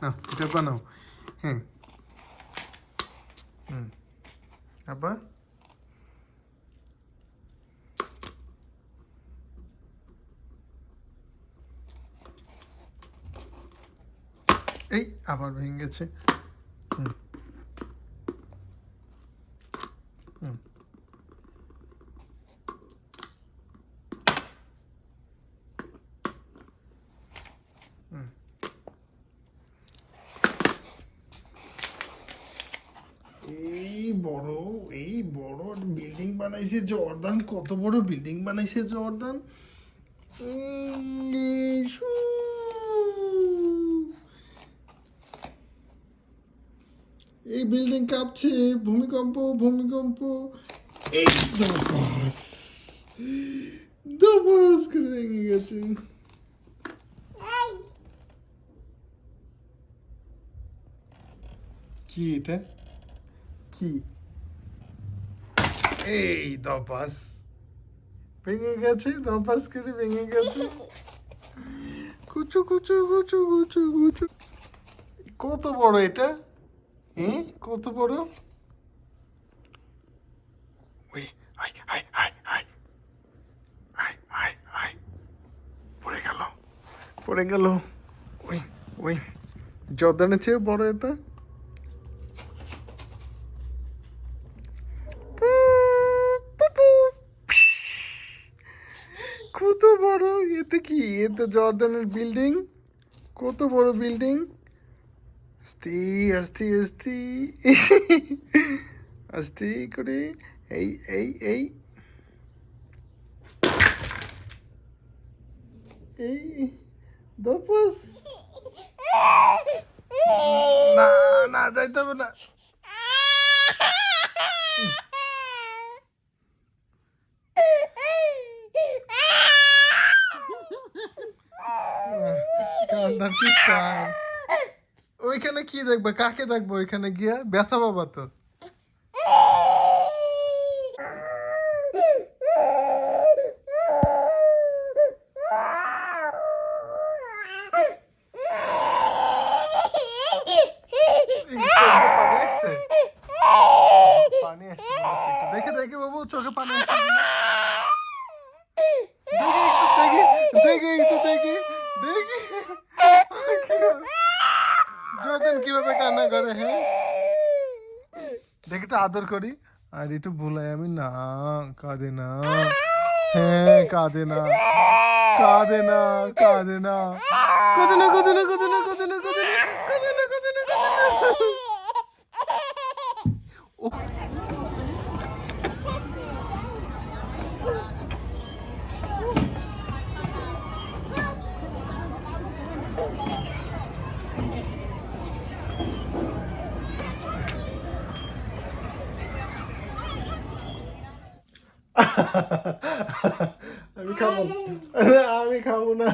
না এটা বানাও। হ্যাঁ আবার এই আবার ভেঙে গেছে। হুম হুম হুম। এই বড় বিল্ডিং বানাইছে জর্দান, কত বড় বিল্ডিং বানাইছে জর্দান। ইসু। এই বিল্ডিং কাঁপছে, ভূমিকম্প ভূমিকম্প। এই ধপাস ধপাস করে ভেঙে গেছে। কি এটা কি? এই ধপাস ভেঙে গেছে, ধপাস করে ভেঙে গেছে। কুচু কুচু কুচু কুচু কুচু। কত বড় এটা? হ্যাঁ কত বড়? ওই I I I I I I I পড়ে গেল, পড়ে গেল। ওই ওই জর্দানের চেয়ে বড় এটা। কত বড় এতে? কি এতে জর্দানের বিল্ডিং? কত বড় বিল্ডিং! আস্তে আস্তে আস্তে আস্তে করে। এই এই এই এই দপাস। না না যাইতে হবে না। কান্দার কি স্টাইল! ওইখানে কি দেখবে? কাকে দেখবো ওইখানে গিয়া? ব্যথা পাবা তো। পানি আসছে, পানি আসছে মনে হচ্ছে একটু। দেখে দেখে বাবু চোখে পানি আসছে কিনা। দেখি একটু দেখি, দেখি একটু দেখি, দেখি জর্দান কিভাবে কান্না করে। হ্যাঁ দেখি একটু আদর করি। আর একটু ভুলাই আমি না, কাঁদে না। হ্যাঁ কাঁদে না, কাঁদে না, কাঁদে না, কাঁদে না, কাঁদে না, কাঁদে না, কাঁদে না, কাঁদে না, কাঁদে না, কাঁদে না, কাঁদে না। ও আমি খাবো না, আমি খাবো না।